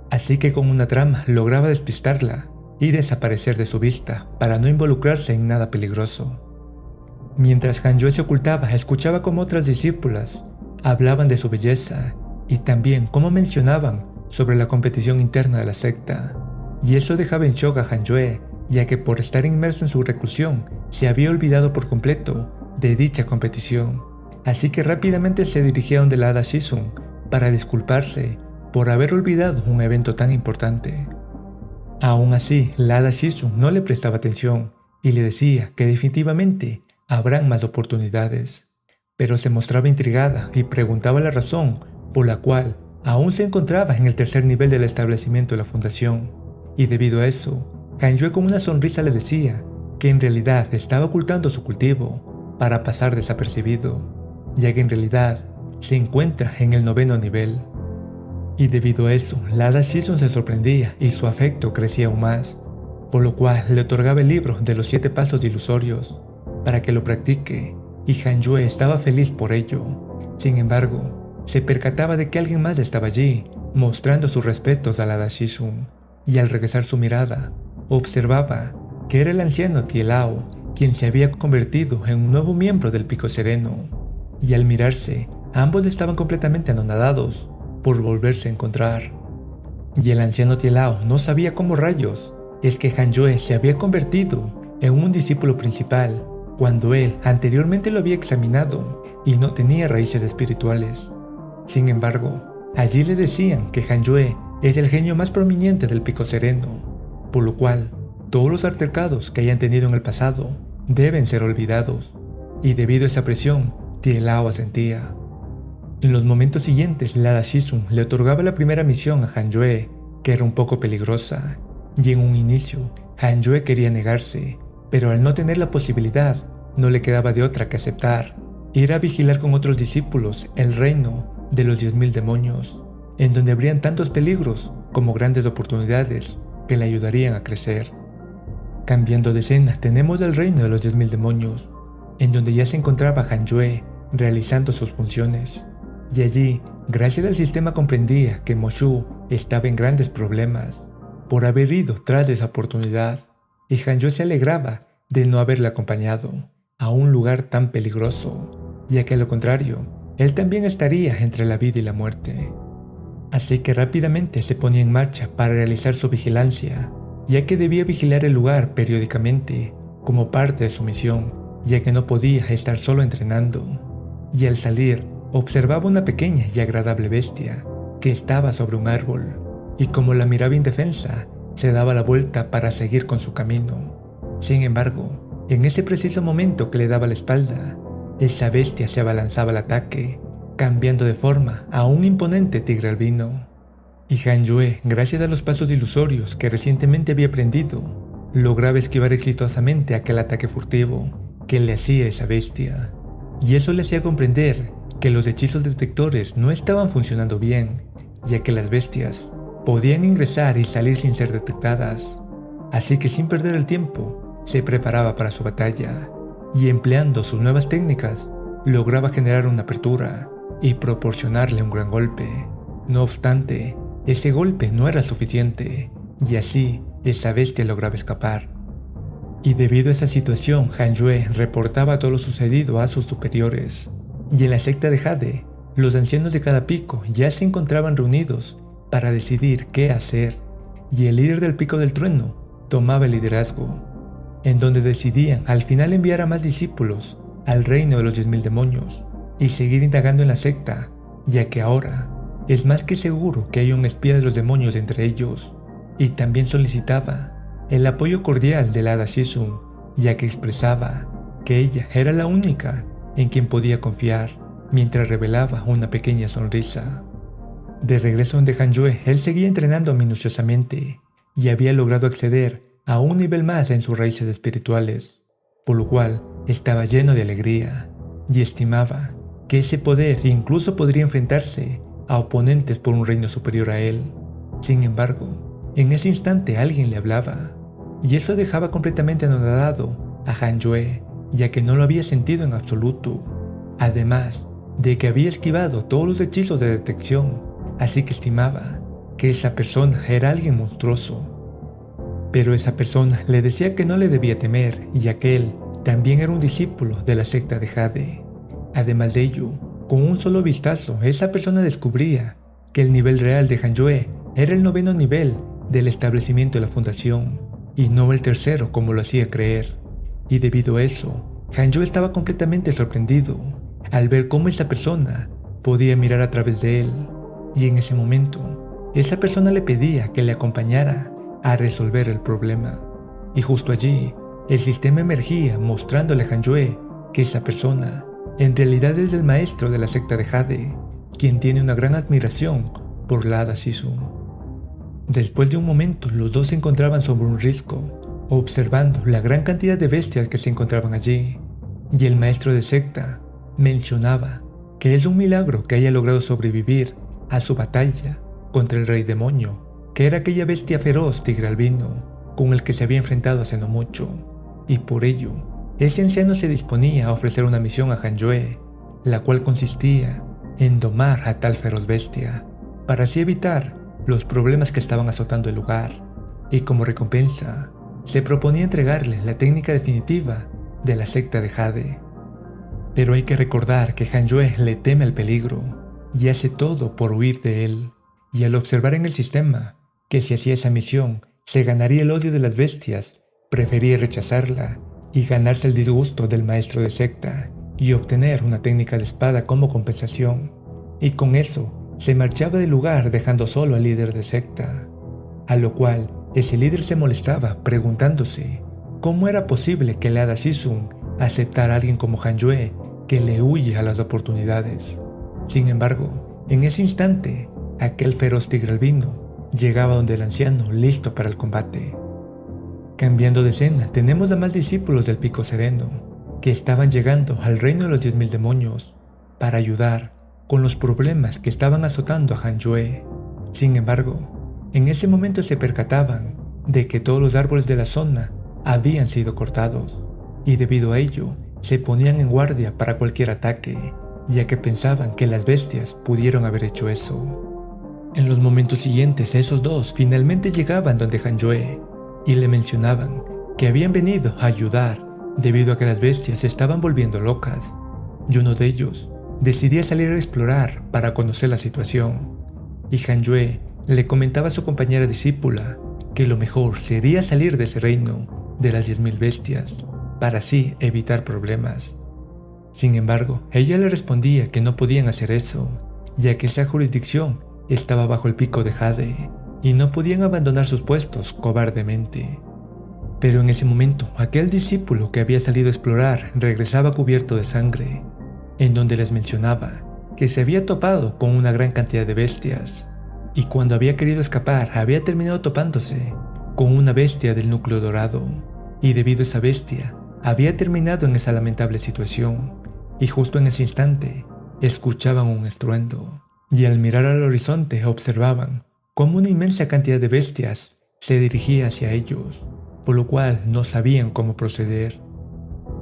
Así que con una trama lograba despistarla y desaparecer de su vista para no involucrarse en nada peligroso. Mientras Hanyue se ocultaba, escuchaba cómo otras discípulas hablaban de su belleza y también cómo mencionaban sobre la competición interna de la secta. Y eso dejaba en shock a Hanyue, ya que por estar inmerso en su reclusión se había olvidado por completo de dicha competición. Así que rápidamente se dirigía donde la Hada Shizun para disculparse por haber olvidado un evento tan importante. Aún así, la Hada Shizun no le prestaba atención y le decía que definitivamente habrán más oportunidades, pero se mostraba intrigada y preguntaba la razón por la cual aún se encontraba en el tercer nivel del establecimiento de la fundación, y debido a eso, Hanyue con una sonrisa le decía que en realidad estaba ocultando su cultivo para pasar desapercibido, ya que en realidad se encuentra en el 9º nivel. Y debido a eso, la Hada Shizun se sorprendía y su afecto crecía aún más, por lo cual le otorgaba el libro de los 7 pasos ilusorios para que lo practique, y Han Yue estaba feliz por ello. Sin embargo, se percataba de que alguien más estaba allí, mostrando sus respetos a la Hada Shizun, y al regresar su mirada, observaba que era el anciano Tielao, quien se había convertido en un nuevo miembro del Pico Sereno, y al mirarse, ambos estaban completamente anonadados por volverse a encontrar. Y el anciano Tielao no sabía cómo rayos es que Han Yue se había convertido en un discípulo principal cuando él anteriormente lo había examinado y no tenía raíces espirituales. Sin embargo, allí le decían que Han Yue es el genio más prominente del Pico Sereno, por lo cual todos los altercados que hayan tenido en el pasado deben ser olvidados, y debido a esa presión, Tielao asentía. En los momentos siguientes, la Hada Shizun le otorgaba la primera misión a Han Yue, que era un poco peligrosa, y en un inicio, Han Yue quería negarse, pero al no tener la posibilidad, no le quedaba de otra que aceptar. Ir a vigilar con otros discípulos el reino de los 10.000 demonios, en donde habrían tantos peligros como grandes oportunidades que le ayudarían a crecer. Cambiando de escena, tenemos el reino de los 10.000 demonios, en donde ya se encontraba Han Yue realizando sus funciones. Y allí, gracias al sistema comprendía que Mo Shu estaba en grandes problemas por haber ido tras de esa oportunidad, y Han Yue se alegraba de no haberle acompañado a un lugar tan peligroso, ya que a lo contrario, él también estaría entre la vida y la muerte. Así que rápidamente se ponía en marcha para realizar su vigilancia, ya que debía vigilar el lugar periódicamente como parte de su misión, ya que no podía estar solo entrenando. Y al salir, observaba una pequeña y agradable bestia que estaba sobre un árbol, y como la miraba indefensa, se daba la vuelta para seguir con su camino. Sin embargo, en ese preciso momento que le daba la espalda, esa bestia se abalanzaba al ataque, cambiando de forma a un imponente tigre albino. Y Han Yue, gracias a los pasos ilusorios que recientemente había aprendido, lograba esquivar exitosamente aquel ataque furtivo que le hacía esa bestia. Y eso le hacía comprender que los hechizos detectores no estaban funcionando bien, ya que las bestias podían ingresar y salir sin ser detectadas. Así que sin perder el tiempo, se preparaba para su batalla, y empleando sus nuevas técnicas, lograba generar una apertura y proporcionarle un gran golpe. No obstante, ese golpe no era suficiente, y así esa bestia lograba escapar. Y debido a esa situación, Han Yue reportaba todo lo sucedido a sus superiores, y en la secta de Jade, los ancianos de cada pico ya se encontraban reunidos para decidir qué hacer, y el líder del Pico del Trueno tomaba el liderazgo, en donde decidían al final enviar a más discípulos al reino de los 10.000 demonios y seguir indagando en la secta, ya que ahora es más que seguro que hay un espía de los demonios entre ellos. Y también solicitaba el apoyo cordial de la Hada Shizun, ya que expresaba que ella era la única en quien podía confiar, mientras revelaba una pequeña sonrisa. De regreso donde Han Yue, él seguía entrenando minuciosamente y había logrado acceder a un nivel más en sus raíces espirituales, por lo cual estaba lleno de alegría y estimaba que ese poder incluso podría enfrentarse a oponentes por un reino superior a él. Sin embargo, en ese instante alguien le hablaba, y eso dejaba completamente anonadado a Han Yue, ya que no lo había sentido en absoluto, además de que había esquivado todos los hechizos de detección, así que estimaba que esa persona era alguien monstruoso. Pero esa persona le decía que no le debía temer, ya que él también era un discípulo de la secta de Jade. Además de ello, con un solo vistazo, esa persona descubría que el nivel real de Han Yue era el 9º nivel del establecimiento de la fundación, y no el 3º como lo hacía creer. Y debido a eso, Han Yue estaba completamente sorprendido al ver cómo esa persona podía mirar a través de él, y en ese momento, esa persona le pedía que le acompañara a resolver el problema. Y justo allí, el sistema emergía mostrándole a Han Yue que esa persona en realidad es el maestro de la secta de Jade, quien tiene una gran admiración por la Hada Shizun. Después de un momento, los dos se encontraban sobre un risco, observando la gran cantidad de bestias que se encontraban allí, y el maestro de secta mencionaba que es un milagro que haya logrado sobrevivir a su batalla contra el rey demonio, que era aquella bestia feroz tigre albino, con el que se había enfrentado hace no mucho, y por ello, ese anciano se disponía a ofrecer una misión a Hanyoe, la cual consistía en domar a tal feroz bestia, para así evitar los problemas que estaban azotando el lugar, y como recompensa, se proponía entregarle la técnica definitiva de la secta de Jade. Pero hay que recordar que Hanyoe le teme al peligro, y hace todo por huir de él, y al observar en el sistema que si hacía esa misión se ganaría el odio de las bestias, prefería rechazarla y ganarse el disgusto del maestro de secta y obtener una técnica de espada como compensación, y con eso se marchaba del lugar dejando solo al líder de secta, a lo cual ese líder se molestaba preguntándose cómo era posible que el hada Shizun aceptara a alguien como Hanyoe que le huye a las oportunidades. Sin embargo, en ese instante, aquel feroz tigre albino llegaba donde el anciano listo para el combate. Cambiando de escena, tenemos a más discípulos del Pico Sereno, que estaban llegando al reino de los 10.000 demonios para ayudar con los problemas que estaban azotando a Hanyoe. Sin embargo, en ese momento se percataban de que todos los árboles de la zona habían sido cortados, y debido a ello, se ponían en guardia para cualquier ataque, ya que pensaban que las bestias pudieron haber hecho eso. En los momentos siguientes, esos dos finalmente llegaban donde Hanyoe y le mencionaban que habían venido a ayudar debido a que las bestias se estaban volviendo locas, y uno de ellos decidía salir a explorar para conocer la situación, y Hanyoe le comentaba a su compañera discípula que lo mejor sería salir de ese reino de las 10.000 bestias para así evitar problemas. Sin embargo, ella le respondía que no podían hacer eso, ya que esa jurisdicción estaba bajo el pico de Jade y no podían abandonar sus puestos cobardemente. Pero en ese momento, aquel discípulo que había salido a explorar regresaba cubierto de sangre, en donde les mencionaba que se había topado con una gran cantidad de bestias, y cuando había querido escapar había terminado topándose con una bestia del núcleo dorado, y debido a esa bestia había terminado en esa lamentable situación, y justo en ese instante escuchaban un estruendo, y al mirar al horizonte observaban cómo una inmensa cantidad de bestias se dirigía hacia ellos, por lo cual no sabían cómo proceder.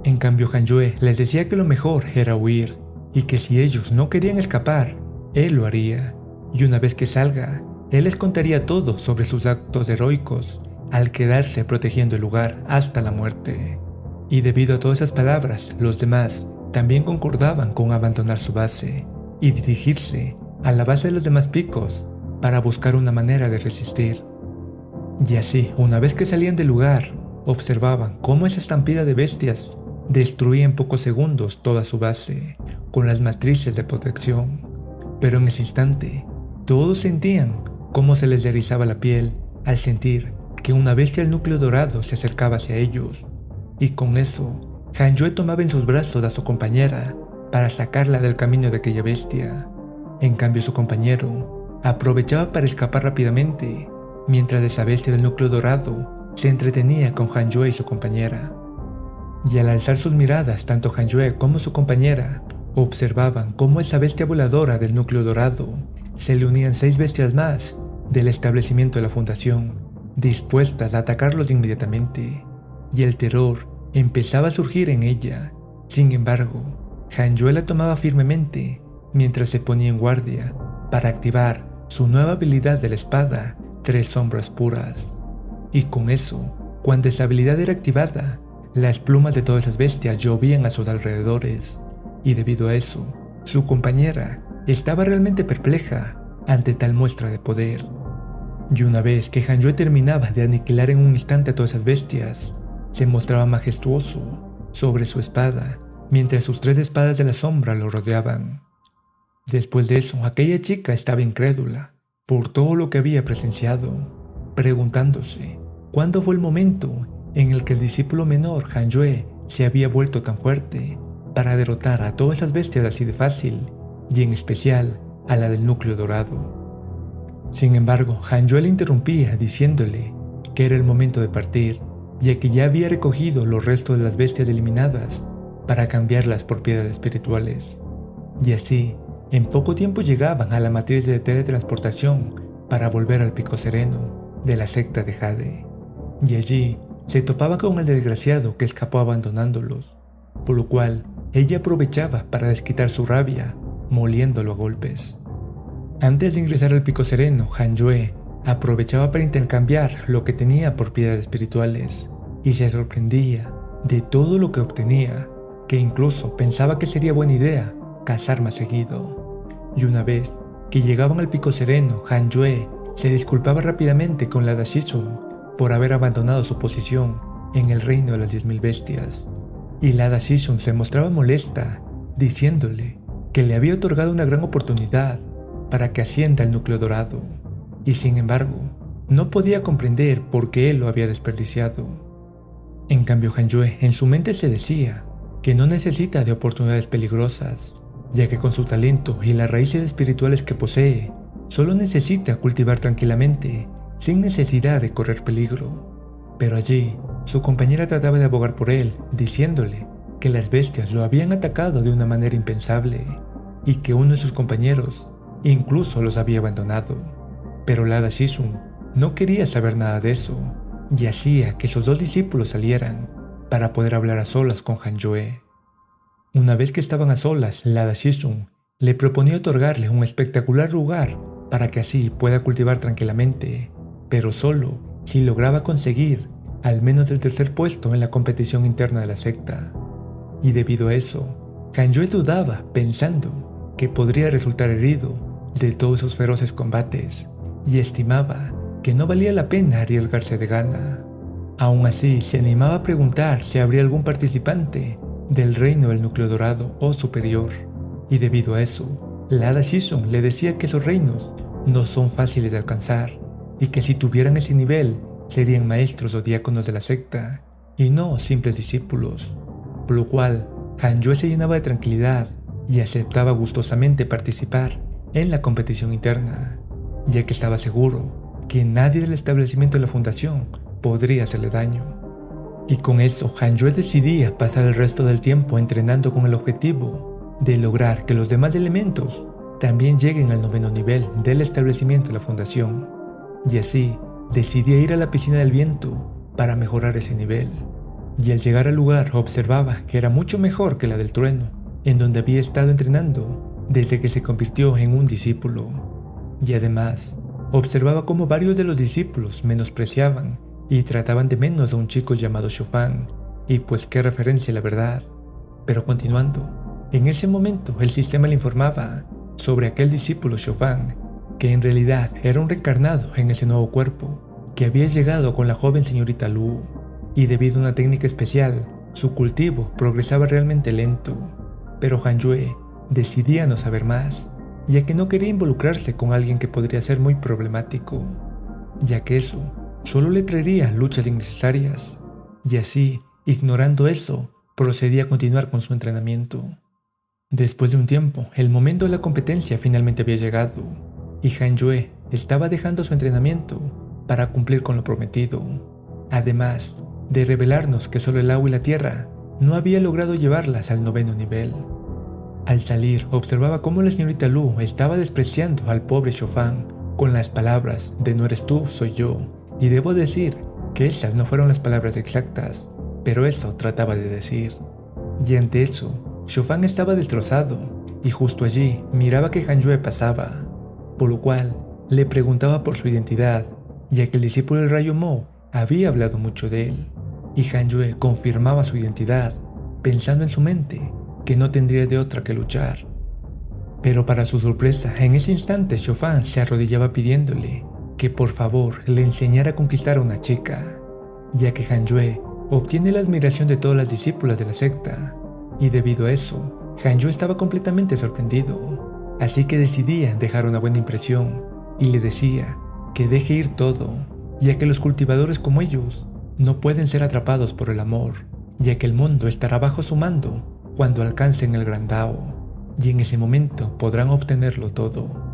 En cambio, Hanyoe les decía que lo mejor era huir, y que si ellos no querían escapar, él lo haría, y una vez que salga, él les contaría todo sobre sus actos heroicos al quedarse protegiendo el lugar hasta la muerte. Y debido a todas esas palabras, los demás también concordaban con abandonar su base y dirigirse a la base de los demás picos para buscar una manera de resistir. Y así, una vez que salían del lugar, observaban cómo esa estampida de bestias destruía en pocos segundos toda su base con las matrices de protección. Pero en ese instante, todos sentían cómo se les erizaba la piel al sentir que una bestia del núcleo dorado se acercaba hacia ellos. Y con eso, Hanyoe tomaba en sus brazos a su compañera para sacarla del camino de aquella bestia. En cambio, su compañero aprovechaba para escapar rápidamente, mientras esa bestia del núcleo dorado se entretenía con Hanyoe y su compañera. Y al alzar sus miradas, tanto Hanyoe como su compañera observaban cómo esa bestia voladora del núcleo dorado se le unían 6 bestias más del establecimiento de la fundación, dispuestas a atacarlos inmediatamente, y el terror empezaba a surgir en ella. Sin embargo, Hanyoe la tomaba firmemente mientras se ponía en guardia para activar su nueva habilidad de la espada 3 sombras puras. Y con eso, cuando esa habilidad era activada, las plumas de todas esas bestias llovían a sus alrededores, y debido a eso, su compañera estaba realmente perpleja ante tal muestra de poder. Y una vez que Hanyoe terminaba de aniquilar en un instante a todas esas bestias, se mostraba majestuoso sobre su espada, mientras sus 3 espadas de la sombra lo rodeaban. Después de eso, aquella chica estaba incrédula por todo lo que había presenciado, preguntándose cuándo fue el momento en el que el discípulo menor, Hanyoe, se había vuelto tan fuerte para derrotar a todas esas bestias así de fácil, y en especial a la del núcleo dorado. Sin embargo, Hanyoe le interrumpía diciéndole que era el momento de partir, ya que ya había recogido los restos de las bestias eliminadas para cambiarlas por piedras espirituales. Y así, en poco tiempo llegaban a la matriz de teletransportación para volver al Pico Sereno de la secta de Jade. y allí se topaba con el desgraciado que escapó abandonándolos, por lo cual ella aprovechaba para desquitar su rabia, moliéndolo a golpes. Antes de ingresar al Pico Sereno, Han Yue aprovechaba para intercambiar lo que tenía por piedras espirituales y se sorprendía de todo lo que obtenía, que incluso pensaba que sería buena idea cazar más seguido. Y una vez que llegaban al Pico Sereno, Han Yue se disculpaba rápidamente con la Da Shizun por haber abandonado su posición en el reino de las 10.000 bestias, y la Da Shizun se mostraba molesta, diciéndole que le había otorgado una gran oportunidad para que ascienda al núcleo dorado, y sin embargo, no podía comprender por qué él lo había desperdiciado. En cambio, Han Yue en su mente se decía que no necesita de oportunidades peligrosas, ya que con su talento y las raíces espirituales que posee, solo necesita cultivar tranquilamente, sin necesidad de correr peligro. Pero allí, su compañera trataba de abogar por él, diciéndole que las bestias lo habían atacado de una manera impensable, y que uno de sus compañeros incluso los había abandonado. Pero la Da Shizun no quería saber nada de eso, y hacía que sus dos discípulos salieran para poder hablar a solas con Han Yue. Una vez que estaban a solas, la Da Shizun le proponía otorgarle un espectacular lugar para que así pueda cultivar tranquilamente, pero solo si lograba conseguir al menos el tercer puesto en la competición interna de la secta. Y debido a eso, Han Yue dudaba, pensando que podría resultar herido de todos esos feroces combates, y estimaba que no valía la pena arriesgarse de gana. Aún así, se animaba a preguntar si habría algún participante del reino del núcleo dorado o superior, y debido a eso, la Da Shizun le decía que esos reinos no son fáciles de alcanzar, y que si tuvieran ese nivel, serían maestros o diáconos de la secta, y no simples discípulos, por lo cual Han Yue se llenaba de tranquilidad y aceptaba gustosamente participar en la competición interna, ya que estaba seguro que nadie del establecimiento de la fundación podría hacerle daño. Y con eso, Han Yue decidía pasar el resto del tiempo entrenando con el objetivo de lograr que los demás elementos también lleguen al 9º nivel del establecimiento de la fundación, y así decidía ir a la piscina del viento para mejorar ese nivel. Y al llegar al lugar observaba que era mucho mejor que la del trueno, en donde había estado entrenando desde que se convirtió en un discípulo. Y además, observaba cómo varios de los discípulos menospreciaban y trataban de menos a un chico llamado Shofang, y pues qué referencia la verdad. Pero continuando, en ese momento el sistema le informaba sobre aquel discípulo Shofang, que en realidad era un reencarnado en ese nuevo cuerpo que había llegado con la joven señorita Lu, y debido a una técnica especial, su cultivo progresaba realmente lento. Pero Han Yue decidía no saber más, ya que no quería involucrarse con alguien que podría ser muy problemático, ya que eso solo le traería luchas innecesarias, y así, ignorando eso, procedía a continuar con su entrenamiento. Después de un tiempo, el momento de la competencia finalmente había llegado, y Han Yue estaba dejando su entrenamiento para cumplir con lo prometido, además de revelarnos que solo el agua y la tierra no había logrado llevarlas al 9º nivel. Al salir, observaba cómo la señorita Lu estaba despreciando al pobre Shofang con las palabras de "no eres tú, soy yo", y debo decir que esas no fueron las palabras exactas, pero eso trataba de decir. Y ante eso, Shofang estaba destrozado, y justo allí miraba que Han Yue pasaba, por lo cual le preguntaba por su identidad, ya que el discípulo del Rayo Mo había hablado mucho de él, y Han Yue confirmaba su identidad, pensando en su mente que no tendría de otra que luchar. Pero para su sorpresa, en ese instante Shofang se arrodillaba pidiéndole que por favor le enseñara a conquistar a una chica, ya que Han Yue obtiene la admiración de todas las discípulas de la secta, y debido a eso, Han Yue estaba completamente sorprendido, así que decidía dejar una buena impresión, y le decía que deje ir todo, ya que los cultivadores como ellos no pueden ser atrapados por el amor, ya que el mundo estará bajo su mando cuando alcancen el Gran Dao, y en ese momento podrán obtenerlo todo.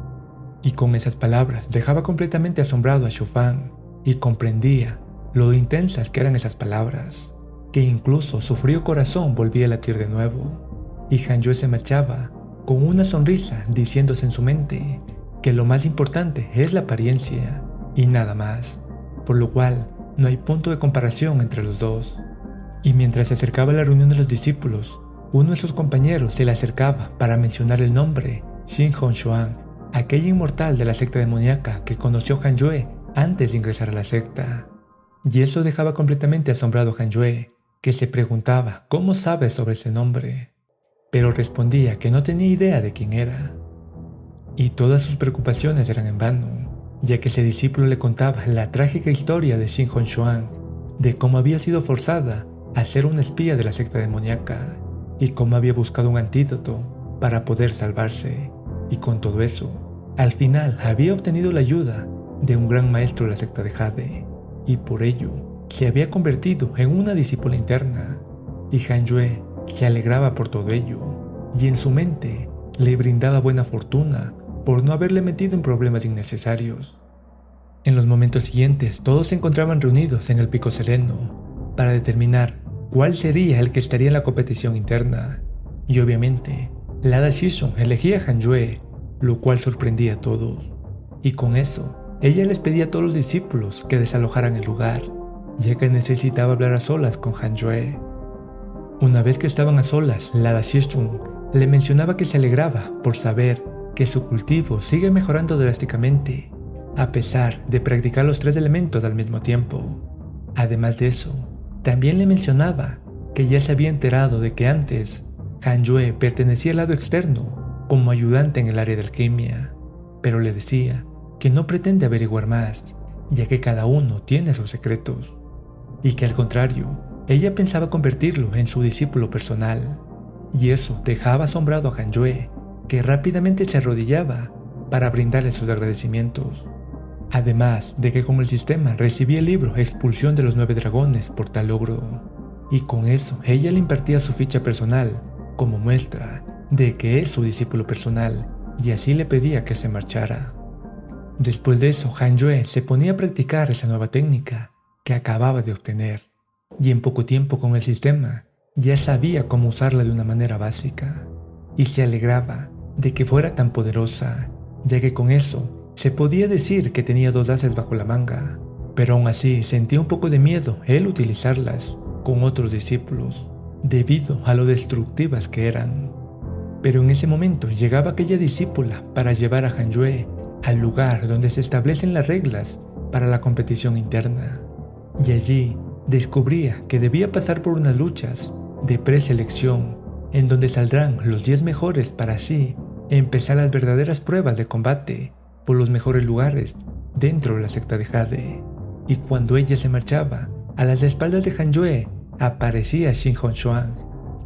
Y con esas palabras dejaba completamente asombrado a Shofang, y comprendía lo intensas que eran esas palabras, que incluso su frío corazón volvía a latir de nuevo, y Han Yue se marchaba con una sonrisa diciéndose en su mente que lo más importante es la apariencia y nada más, por lo cual no hay punto de comparación entre los dos. Y mientras se acercaba a la reunión de los discípulos, uno de sus compañeros se le acercaba para mencionar el nombre Shin Hong Xuan, aquella inmortal de la secta demoníaca que conoció Han Yue antes de ingresar a la secta. Y eso dejaba completamente asombrado a Han Yue, que se preguntaba cómo sabe sobre ese nombre, pero respondía que no tenía idea de quién era. Y todas sus preocupaciones eran en vano, ya que ese discípulo le contaba la trágica historia de Shin Hong Xuan, de cómo había sido forzada a ser una espía de la secta demoníaca y cómo había buscado un antídoto para poder salvarse, y con todo eso, al final había obtenido la ayuda de un gran maestro de la secta de Jade, y por ello se había convertido en una discípula interna, y Han Yue se alegraba por todo ello, y en su mente le brindaba buena fortuna por no haberle metido en problemas innecesarios. En los momentos siguientes todos se encontraban reunidos en el Pico Sereno para determinar cuál sería el que estaría en la competición interna, y obviamente Lada Shizun elegía a Han Yue, lo cual sorprendía a todos, y con eso ella les pedía a todos los discípulos que desalojaran el lugar, ya que necesitaba hablar a solas con Han Yue. Una vez que estaban a solas, Lada Shizun le mencionaba que se alegraba por saber que su cultivo sigue mejorando drásticamente, a pesar de practicar los 3 elementos al mismo tiempo. Además de eso, también le mencionaba que ya se había enterado de que antes Han Yue pertenecía al lado externo como ayudante en el área de alquimia, pero le decía que no pretende averiguar más, ya que cada uno tiene sus secretos, y que al contrario, ella pensaba convertirlo en su discípulo personal, y eso dejaba asombrado a Han Yue, que rápidamente se arrodillaba para brindarle sus agradecimientos. Además de que con el sistema recibía el libro Expulsión de los 9 dragones por tal logro, y con eso ella le impartía su ficha personal como muestra de que es su discípulo personal, y así le pedía que se marchara. Después de eso, Han Yue se ponía a practicar esa nueva técnica que acababa de obtener, y en poco tiempo con el sistema ya sabía cómo usarla de una manera básica, y se alegraba de que fuera tan poderosa, ya que con eso se podía decir que tenía 2 ases bajo la manga, pero aún así sentía un poco de miedo él utilizarlas con otros discípulos, debido a lo destructivas que eran. Pero en ese momento llegaba aquella discípula para llevar a Han Yue al lugar donde se establecen las reglas para la competición interna, y allí descubría que debía pasar por unas luchas de preselección en donde saldrán los 10 mejores para así empezar las verdaderas pruebas de combate por los mejores lugares dentro de la secta de Jade. Y cuando ella se marchaba, a las espaldas de Han Yue aparecía Shin Hong Xuan,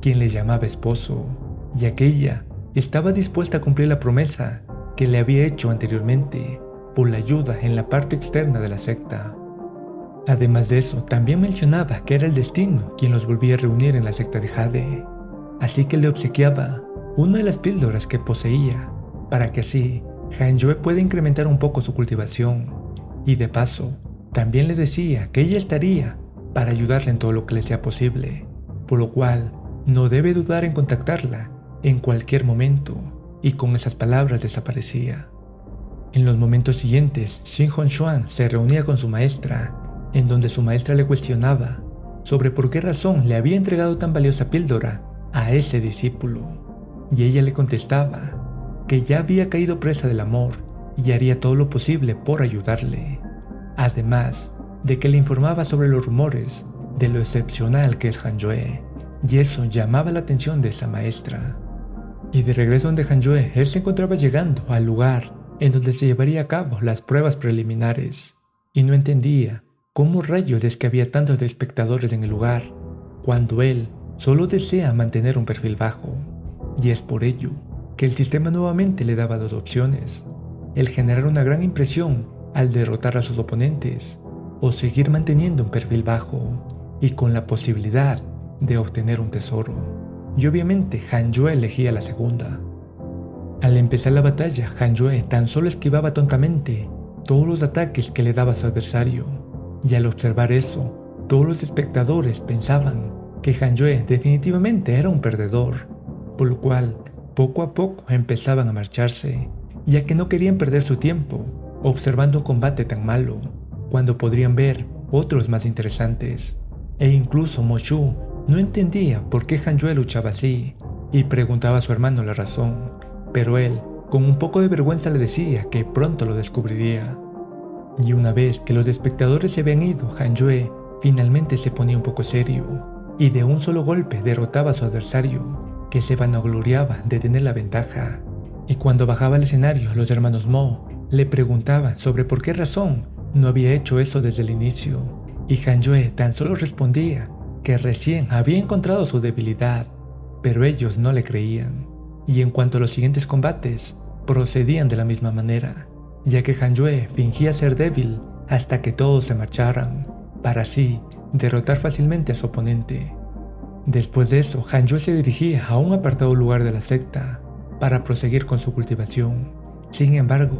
quien le llamaba esposo, y aquella estaba dispuesta a cumplir la promesa que le había hecho anteriormente por la ayuda en la parte externa de la secta. Además de eso, también mencionaba que era el destino quien los volvía a reunir en la secta de Jade, así que le obsequiaba una de las píldoras que poseía para que así Han Yue pueda incrementar un poco su cultivación, y de paso también le decía que ella estaría para ayudarle en todo lo que le sea posible, por lo cual no debe dudar en contactarla en cualquier momento, y con esas palabras desaparecía. En los momentos siguientes, Shin Hong Xuan se reunía con su maestra, en donde su maestra le cuestionaba sobre por qué razón le había entregado tan valiosa píldora a ese discípulo, y ella le contestaba que ya había caído presa del amor y haría todo lo posible por ayudarle, además de que le informaba sobre los rumores de lo excepcional que es Han Yue, y eso llamaba la atención de esa maestra. Y de regreso donde Han Yue, él se encontraba llegando al lugar en donde se llevaría a cabo las pruebas preliminares, y no entendía cómo rayos es que había tantos espectadores en el lugar, cuando él solo desea mantener un perfil bajo, y es por ello que el sistema nuevamente le daba 2 opciones: el generar una gran impresión al derrotar a sus oponentes, o seguir manteniendo un perfil bajo y con la posibilidad de obtener un tesoro. Y obviamente Han Yue elegía la segunda. Al empezar la batalla, Han Yue tan solo esquivaba tontamente todos los ataques que le daba su adversario, y al observar eso, todos los espectadores pensaban que Han Yue definitivamente era un perdedor, por lo cual poco a poco empezaban a marcharse, ya que no querían perder su tiempo observando un combate tan malo, cuando podrían ver otros más interesantes. E incluso Moshu no entendía por qué Hanjue luchaba así y preguntaba a su hermano la razón, pero él, con un poco de vergüenza, le decía que pronto lo descubriría. Y una vez que los espectadores se habían ido, Hanjue finalmente se ponía un poco serio y de un solo golpe derrotaba a su adversario, que se vanagloriaba de tener la ventaja. Y cuando bajaba al escenario, los hermanos Mo le preguntaban sobre por qué razón no había hecho eso desde el inicio, y Hanjue tan solo respondía que recién había encontrado su debilidad, pero ellos no le creían. Y en cuanto a los siguientes combates, procedían de la misma manera, ya que Hanjue fingía ser débil hasta que todos se marcharan, para así derrotar fácilmente a su oponente. Después de eso, Hanjue se dirigía a un apartado lugar de la secta para proseguir con su cultivación. Sin embargo,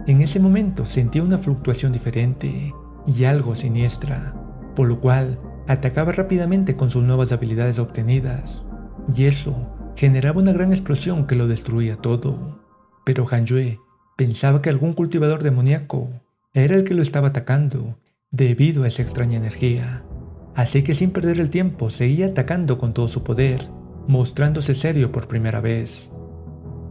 en ese momento sentía una fluctuación diferente y algo siniestra, por lo cual atacaba rápidamente con sus nuevas habilidades obtenidas, y eso generaba una gran explosión que lo destruía todo. Pero Hanjue pensaba que algún cultivador demoníaco era el que lo estaba atacando debido a esa extraña energía, así que sin perder el tiempo seguía atacando con todo su poder, mostrándose serio por primera vez.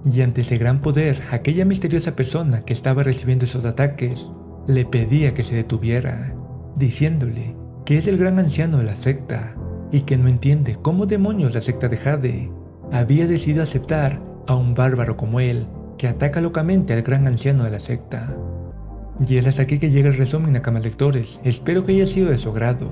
Y ante ese gran poder, aquella misteriosa persona que estaba recibiendo esos ataques le pedía que se detuviera, diciéndole que es el gran anciano de la secta y que no entiende cómo demonios la secta de Jade había decidido aceptar a un bárbaro como él que ataca locamente al gran anciano de la secta. Y es hasta aquí que llega el resumen, Nakamas lectores. Espero que haya sido de su agrado.